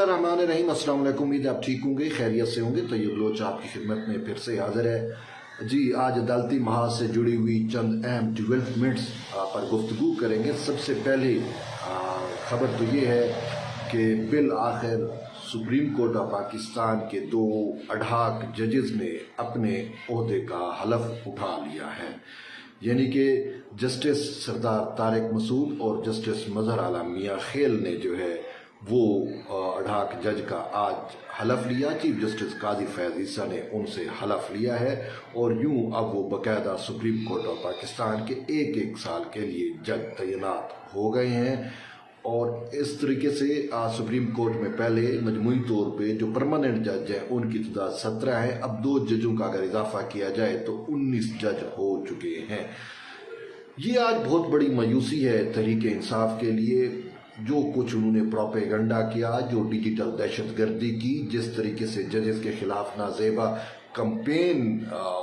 बिस्मिल्लाहिर्रहमानिर्रहीम। अस्सलाम वालेकुम। उम्मीद है आप ठीक होंगे, खैरियत से होंगे। तैयब बलोच आपकी खिदमत में फिर से हाजिर है जी। आज अदालती महाज से जुड़ी हुई चंद अहम डेवलपमेंट्स पर गुफ्तगू करेंगे। सबसे पहले खबर तो ये है कि बिल आखिर सुप्रीम कोर्ट ऑफ पाकिस्तान के दो अढाक जजेस ने अपने ओहदे का हलफ उठा लिया है, यानी कि जस्टिस सरदार तारिक मसूद और जस्टिस मजहर आलम मियाँ खेल ने जो है वो अढाक जज का आज हलफ लिया। चीफ जस्टिस काजी फैज़ ईसा ने उनसे हलफ लिया है और यूं अब वो बाकायदा सुप्रीम कोर्ट ऑफ पाकिस्तान के एक साल के लिए जज तैनात हो गए हैं। और इस तरीके से सुप्रीम कोर्ट में पहले मजमूई तौर पे जो परमानेंट जज हैं उनकी तादाद 17 है। अब 2 जजों का अगर इजाफा किया जाए तो 19 जज हो चुके हैं। ये आज बहुत बड़ी मायूसी है तहरीक इंसाफ के लिए। जो कुछ उन्होंने प्रोपेगंडा किया, जो डिजिटल दहशतगर्दी की, जिस तरीके से जजेस के खिलाफ नाजेबा कंपेन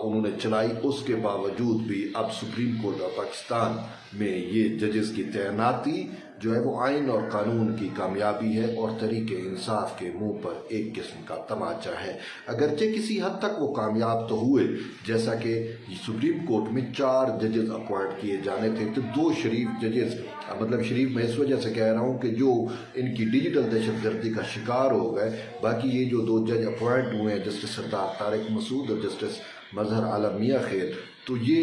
उन्होंने चलाई, उसके बावजूद भी अब सुप्रीम कोर्ट ऑफ पाकिस्तान में ये जजेस की तैनाती जो है वो आइन और कानून की कामयाबी है और तहरीक इंसाफ के मुंह पर एक किस्म का तमाचा है। अगरचे किसी हद तक वो कामयाब तो हुए, जैसा कि सुप्रीम कोर्ट में 4 जजेस अपॉइंट किए जाने थे, तो 2 शरीफ जजेस, मतलब शरीफ मैं इस वजह से कह रहा हूँ कि जो इनकी डिजिटल दहशतगर्दी का शिकार हो गए, बाकी ये जो 2 जज अपॉइंट हुए हैं, जस्टिस सरदार तारिक मसूद और जस्टिस मजहर आलम मियाँ खेल, तो ये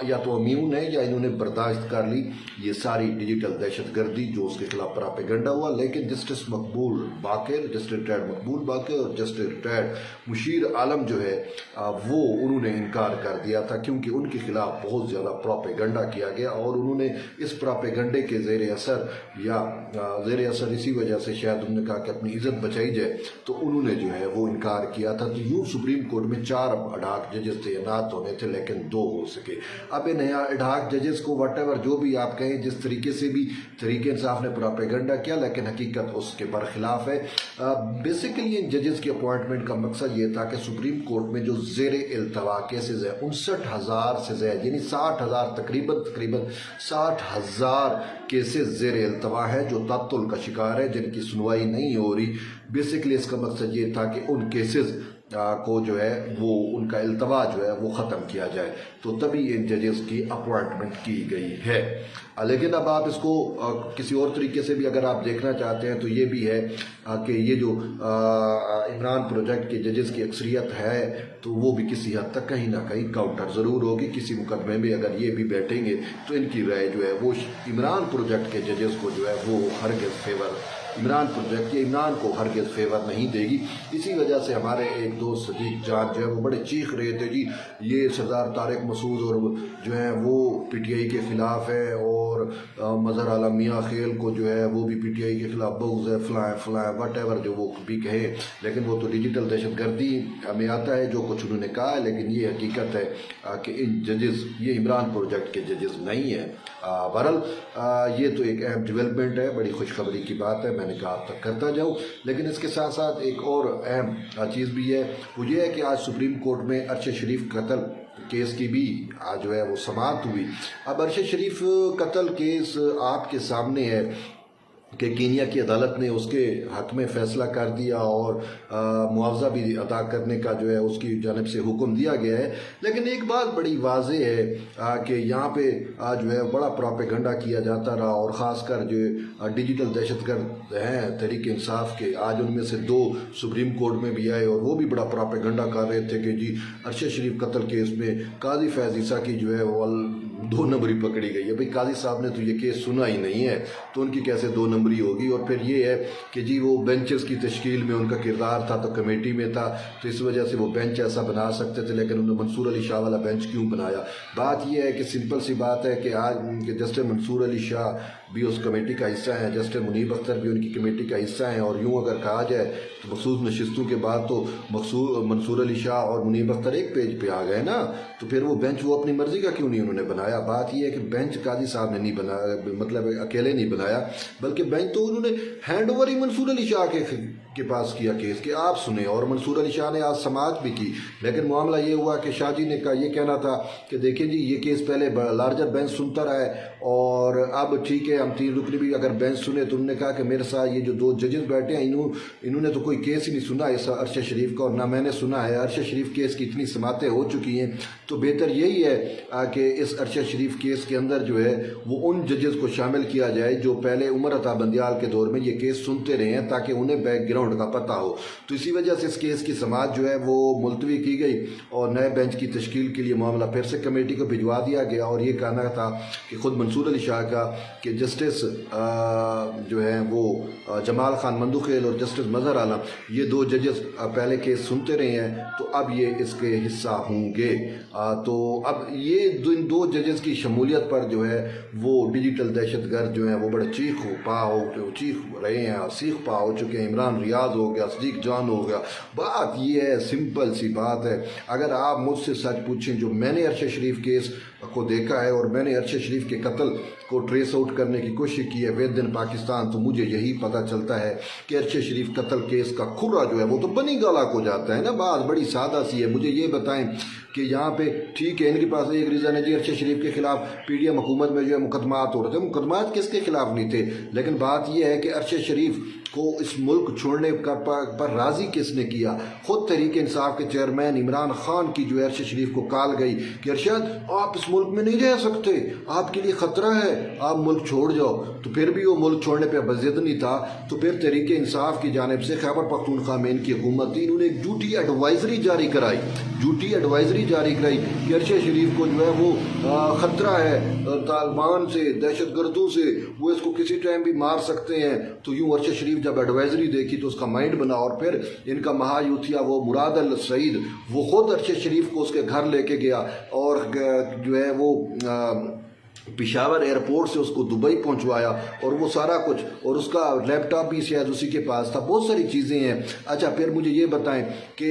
या तो इम्यून है या इन्होंने बर्दाश्त कर ली ये सारी डिजिटल दहशतगर्दी जो उसके खिलाफ प्रोपेगंडा हुआ। लेकिन जस्टिस मकबूल बाकर, जस्टिस रिटायर्ड मकबूल बाकर और जस्टिस रिटायर्ड मुशीर आलम जो है वो उन्होंने इनकार कर दिया था, क्योंकि उनके खिलाफ बहुत ज़्यादा प्रोपेगंडा किया गया और उन्होंने इस प्रोपेगंडे के ज़ेर असर इसी वजह से शायद उन्होंने कहा कि अपनी इज्जत बचाई जाए, तो उन्होंने जो है वो इनकार किया था। तो यूँ सुप्रीम कोर्ट में 4 अढाक जजेस तैनात होने थे, लेकिन 2 हो सके। अब इन अढाक जजेस को वटेवर जो भी आप कहें, जिस तरीके से भी तहरीक इंसाफ ने प्रोपेगंडा किया, लेकिन हकीकत उसके बरखिलाफ है। बेसिकली इन जजेस की अपॉइंटमेंट का मकसद ये था कि सुप्रीम कोर्ट में जो ज़ेर इल्तवा केसेज है 59,000 से ज़्यादा, यानी 60,000 तकरीबन 60,000 केसेस ज़ेर इल्तवा है जो तातुल का शिकार है, जिनकी सुनवाई नहीं हो रही। बेसिकली इसका मकसद ये था कि उन केसेस को जो है वो उनका इल्तवा जो है वो ख़त्म किया जाए, तो तभी इन जजेस की अपॉइंटमेंट की गई है। लेकिन अब आप इसको किसी और तरीके से भी अगर आप देखना चाहते हैं तो ये भी है कि ये जो इमरान प्रोजेक्ट के जजेस की अक्सरियत है तो वो भी किसी हद तक कहीं ना कहीं काउंटर ज़रूर होगी। किसी मुकदमे में अगर ये भी बैठेंगे तो इनकी राय जो है वो इमरान प्रोजेक्ट के जजेस को जो है वो हरगिज़ फेवर इमरान प्रोजेक्ट या इमरान को हरगिज़ फेवर नहीं देगी। इसी वजह से हमारे एक दोस्त सदीक जान जो है वो बड़े चीख रहे थे, जी ये सरदार तारिक मसूद और जो है वो PTI के ख़िलाफ़ है और मजहर आलम मियाँ खेल को जो है वो भी PTI के ख़िलाफ़ बुग़्ज़ है, फलाएँ वटेवर जो वो भी कहे, लेकिन वो तो डिजिटल दहशतगर्दी में आता है जो कुछ उन्होंने कहा है। लेकिन ये हकीकत है कि इन जजेस ये इमरान प्रोजेक्ट के जजेस नहीं है। बहरहाल ये तो एक अहम डेवलपमेंट है, बड़ी खुशखबरी की बात है, मैंने कहा आप तक करता जाऊँ। लेकिन इसके साथ साथ एक और अहम चीज़ भी है, वो ये है कि आज सुप्रीम कोर्ट में अरशद शरीफ कत्ल केस की भी आज जो है वो समाअत हुई। अब अरशद शरीफ कत्ल केस आपके सामने है कि कीनिया की अदालत ने उसके हक़ में फ़ैसला कर दिया और मुआवजा भी अदा करने का जो है उसकी जानिब से हुक्म दिया गया है। लेकिन एक बात बड़ी वाज़ेह है कि यहाँ पे जो है बड़ा प्रोपेगंडा किया जाता रहा और ख़ासकर जो डिजिटल दहशतगर्द हैं तहरीक इंसाफ के, आज उनमें से 2 सुप्रीम कोर्ट में भी आए और वो भी बड़ा प्रोपेगंडा कर रहे थे कि जी अरशद शरीफ कत्ल केस में काजी फैज़ ईसा की जो है वो 2 नंबरी पकड़ी गई है। भाई काजी साहब ने तो ये केस सुना ही नहीं है, तो उनकी कैसे 2 नंबरी होगी। और फिर ये है कि जी वो बेंचेस की तश्कील में उनका किरदार था, तो कमेटी में था, तो इस वजह से वो बेंच ऐसा बना सकते थे, लेकिन उन्होंने मंसूर अली शाह वाला बेंच क्यों बनाया। बात यह है कि सिंपल सी बात है कि आज जस्टिस मंसूर अली शाह भी उस कमेटी का हिस्सा हैं, जस्टिस मुनीब अख्तर भी उनकी कमेटी का हिस्सा हैं। और यूँ अगर कहा जाए तो मखसूस नशिस्तों के बाद तो मंसूर अली शाह और मुनीब अख्तर एक पेज पे आ गए ना, तो फिर वो बेंच वो अपनी मर्जी का क्यों नहीं उन्होंने बनाया। बात यह है कि बेंच काजी साहब ने नहीं बनाया, मतलब अकेले नहीं बनाया, बल्कि बेंच तो उन्होंने हैंड ओवर ही मंसूर अली शाह کے پاس کیا کیس کہ آپ سنیں، اور منصور علی شاہ نے آج سماعت بھی کی، لیکن معاملہ یہ ہوا کہ شاہ جی نے کہا، یہ کہنا تھا کہ دیکھیں جی یہ کیس پہلے لارجر بینچ سنتا رہا ہے، اور اب ٹھیک ہے ہم 3 رکنی بھی اگر بینچ سنے، تو انہوں نے کہا کہ میرے ساتھ یہ جو 2 ججز بیٹھے ہیں انہوں نے تو کوئی کیس ہی نہیں سنا اس ارشد شریف کا، اور نہ میں نے سنا ہے۔ ارشد شریف کیس کی اتنی سماعتیں ہو چکی ہیں، تو بہتر یہی ہے کہ اس ارشد شریف کیس کے اندر جو ہے وہ ان ججز کو شامل کیا جائے جو پہلے عمر عطا بندیال کے دور میں یہ کیس سنتے رہے ہیں، تاکہ انہیں بیک گراؤنڈ کا پتہ ہو۔ تو اسی وجہ سے اس کیس کی سماعت جو ہے وہ ملتوی کی گئی، اور نئے بینچ کی تشکیل کے لیے معاملہ پھر سے کمیٹی کو بھجوا دیا گیا، اور یہ کہنا تھا کہ خود منصور علی شاہ کا کہ جسٹس جو ہیں وہ جمال خان مندوخیل اور جسٹس مظہر عالم، یہ 2 ججز پہلے کیس سنتے رہے ہیں، تو اب یہ اس کے حصہ ہوں گے۔ تو اب یہ 2 ججز کی شمولیت پر جو ہے وہ ڈیجیٹل دہشت گرد جو ہیں وہ بڑے چیخ رہے ہیں، سیخ پا ہو چکے ہیں۔ عمران ریاض ہو گیا، صدیق جان ہو گیا۔ بات یہ ہے، سمپل سی بات ہے، اگر آپ مجھ سے سچ پوچھیں، جو میں نے ارشد شریف کیس کو دیکھا ہے، اور میں نے ارشد شریف کے قتل کو ٹریس آؤٹ کرنے کی کوشش کی ہے ود ان پاکستان، تو مجھے یہی پتہ چلتا ہے کہ ارشد شریف قتل کیس کا کھرا جو ہے وہ تو بنی گالا کو جاتا ہے نا۔ بات بڑی سادہ سی ہے۔ مجھے یہ بتائیں کہ یہاں پہ ٹھیک ہے ان کے پاس ایک ریزن ہے جی ارشد شریف کے خلاف پی ڈی ایم حکومت میں جو ہے مقدمات ہو رہے تھے، مقدمات کس کے خلاف نہیں تھے، لیکن بات یہ ہے کہ ارشد شریف کو اس ملک چھوڑنے پر راضی کس نے کیا؟ خود تحریک انصاف کے چیئرمین عمران خان کی جو ہے ارشد شریف کو کال گئی کہ ارشد آپ اس ملک میں نہیں رہ سکتے، آپ کے لیے خطرہ ہے، آپ ملک چھوڑ جاؤ۔ تو پھر بھی وہ ملک چھوڑنے پہ بضد نہیں تھا، تو پھر تحریک انصاف کی جانب سے خیبر پختونخوا میں ان کی حکومت تھی، انہوں نے ایک جھوٹی ایڈوائزری جاری کرائی کہ ارشد شریف کو جو ہے وہ خطرہ ہے طالبان سے، دہشت گردوں سے، وہ اس کو کسی ٹائم بھی مار سکتے ہیں۔ تو یوں ارشد شریف جب ایڈوائزری دیکھی تو اس کا مائنڈ بنا، اور پھر ان کا مہا یوتھیا وہ مراد السعید، وہ خود ارشد شریف کو اس کے گھر لے کے گیا، اور جو ہے وہ پشاور ایئرپورٹ سے اس کو دبئی پہنچوایا، اور وہ سارا کچھ، اور اس کا لیپ ٹاپ بھی شاید اسی کے پاس تھا، بہت ساری چیزیں ہیں۔ اچھا پھر مجھے یہ بتائیں کہ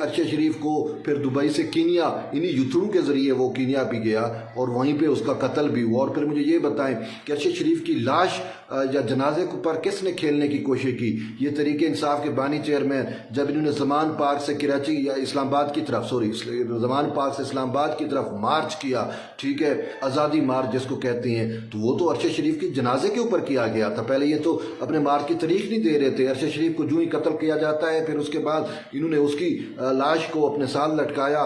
ارشد شریف کو پھر دبئی سے کینیا، انہی یوتھروں کے ذریعے وہ کینیا بھی گیا، اور وہیں پہ اس کا قتل بھی ہوا۔ اور پھر مجھے یہ بتائیں کہ ارشد شریف کی لاش یا جنازے پر کس نے کھیلنے کی کوشش کی؟ یہ تحریک انصاف کے بانی چیئرمین، جب انہوں نے زمان پارک سے کراچی یا اسلام آباد کی طرف زمان پارک سے اسلام آباد کی طرف مارچ کیا، ٹھیک ہے، آزادی مارچ جس کو کہتے ہیں، تو وہ تو ارشد شریف کی جنازے کے اوپر کیا گیا تھا۔ پہلے یہ تو اپنے مارچ کی تاریخ نہیں دے رہے تھے، ارشد شریف کو جو ہی قتل کیا جاتا ہے پھر اس کے بعد انہوں نے اس کی لاش کو اپنے ساتھ لٹکایا،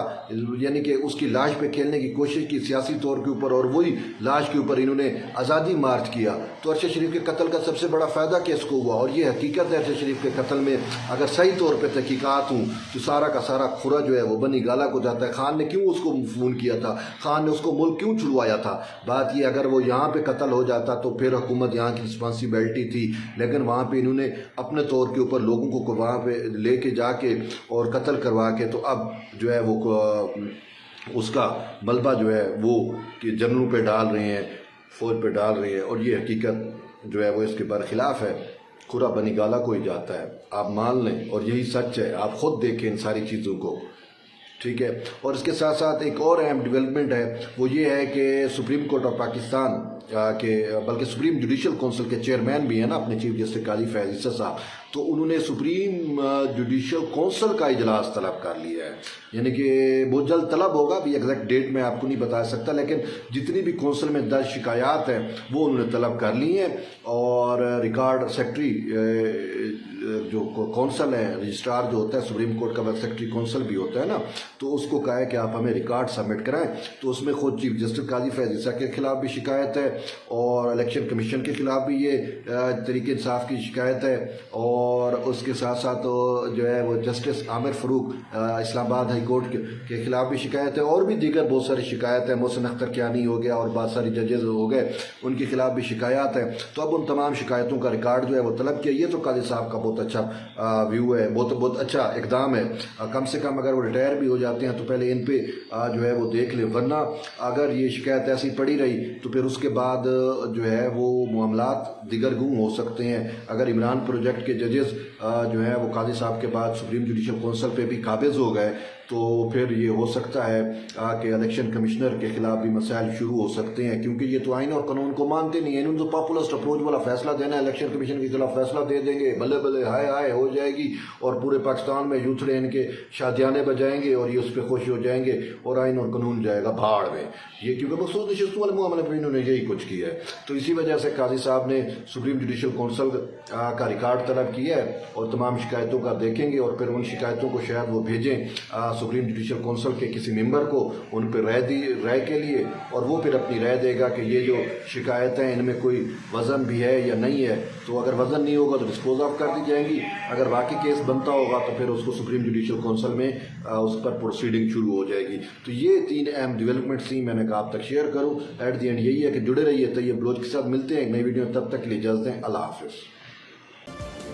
یعنی کہ اس کی لاش پہ کھیلنے کی کوشش کی سیاسی طور کے اوپر، اور وہی لاش کے اوپر انہوں نے آزادی مارچ کیا۔ تو ارشد شریف کے قتل کا سب سے بڑا فائدہ کس کو ہوا؟ اور یہ حقیقت ہے ارشد شریف کے قتل میں اگر صحیح طور پہ تحقیقات ہوں تو سارا کا سارا کھرا جو ہے وہ بنی گالا کو جاتا ہے۔ خان نے کیوں اس کو فون کیا تھا؟ خان نے اس کو ملک کیوں چھڑوایا تھا؟ بات یہ اگر وہ یہاں پہ قتل ہو جاتا تو پھر حکومت یہاں کی رسپانسبلٹی تھی، لیکن وہاں پہ انہوں نے اپنے طور کے اوپر لوگوں کو وہاں پہ لے کے جا کے اور قتل کروا کے، تو اب جو ہے وہ اس کا ملبہ جو ہے وہ کہ جنرلوں پہ ڈال رہے ہیں، فوج پہ ڈال رہے ہیں، اور یہ حقیقت جو ہے وہ اس کے برخلاف ہے۔ کھرا بنی گالا کو ہی جاتا ہے، آپ مان لیں، اور یہی سچ ہے، آپ خود دیکھیں ان ساری چیزوں کو، ٹھیک ہے۔ اور اس کے ساتھ ساتھ ایک اور اہم ڈیولپمنٹ ہے، وہ یہ ہے کہ سپریم کورٹ آف پاکستان کے بلکہ سپریم جوڈیشل کونسل کے چیئرمین بھی ہیں نا اپنے چیف جسٹس قاضی فیاض عیسیٰ صاحب، تو انہوں نے سپریم جوڈیشل کونسل کا اجلاس طلب کر لیا ہے، یعنی کہ بہت جلد طلب ہوگا، بھی ایگزیکٹ ڈیٹ میں آپ کو نہیں بتا سکتا، لیکن جتنی بھی کونسل میں درج شکایات ہیں وہ انہوں نے طلب کر لی ہیں، اور ریکارڈ سیکٹری جو کونسل ہے، رجسٹرار جو ہوتا ہے سپریم کورٹ کا سیکٹری کونسل بھی ہوتا ہے نا، تو اس کو کہا ہے کہ آپ ہمیں ریکارڈ سبمٹ کرائیں، تو اس میں خود چیف جسٹس قاضی فیاض عیسیٰ کے خلاف بھی شکایت ہے، اور الیکشن کمیشن کے خلاف بھی یہ تحریک انصاف کی شکایت ہے، اور اس کے ساتھ ساتھ جو ہے وہ جسٹس عامر فاروق اسلام آباد ہائی کورٹ کے خلاف بھی شکایت ہے، اور بھی دیگر بہت ساری شکایت ہے، محسن اختر کیانی ہو گیا اور بہت ساری ججز ہو گئے، ان کے خلاف بھی شکایات ہیں۔ تو اب ان تمام شکایتوں کا ریکارڈ جو ہے وہ طلب کیا۔ یہ تو قاضی صاحب کا بہت اچھا ویو ہے، بہت اچھا اقدام ہے، کم سے کم اگر وہ ریٹائر بھی ہو جاتے ہیں تو پہلے ان پہ جو ہے وہ دیکھ لیں، ورنہ اگر یہ شکایت ایسی پڑی رہی تو پھر اس کے بعد جو ہے وہ معاملات دیگر گوں ہو سکتے ہیں۔ اگر عمران پروجیکٹ کے ججز जो है वो काजी साहब के बाद सुप्रीम जुडिशल कौंसिल पे भी काबिज हो गए तो फिर ये हो सकता है कि इलेक्शन कमिश्नर के खिलाफ भी मसाइल शुरू हो सकते हैं, क्योंकि ये तो आइन और कानून को मानते नहीं है। इन्होंने तो पॉपुलिस्ट अप्रोच वाला फैसला देना है, इलेक्शन कमीशन के खिलाफ फैसला दे देंगे, भले भले हाय हाय हो जाएगी और पूरे पाकिस्तान में यूथड़े इनके शादियाने बजाएंगे और ये उस पर खुश हो जाएंगे और आइन और कानून जाएगा भाड़ में। ये क्योंकि मखसूस नशिस्तों वाले मामले पर इन्होंने यही कुछ किया है। तो इसी वजह से काजी साहब ने सुप्रीम जुडिशल कौंसिल का रिकॉर्ड तलब किया है और तमाम शिकायतों का देखेंगे और फिर उन शिकायतों को शायद वो भेजें सुप्रीम जुडिशल कौंसिल के किसी मेंबर को, उन पर राय के लिए, और वो फिर अपनी राय देगा कि ये जो शिकायतें इनमें कोई वज़न भी है या नहीं है। तो अगर वज़न नहीं होगा तो डिस्पोज ऑफ कर दी जाएंगी, अगर बाकी केस बनता होगा तो फिर उसको सुप्रीम जुडिशल कौंसिल में उस पर प्रोसीडिंग शुरू हो जाएगी। तो ये 3 अहम डेवलपमेंट्स थी, मैंने कहा आप तक शेयर करूँ। एट दी एंड यही है कि जुड़े रहिए तैयब बलोच के साथ। मिलते हैं एक नई वीडियो, तब तक के लिए इजाज़त दें। अल्लाह हाफिज़।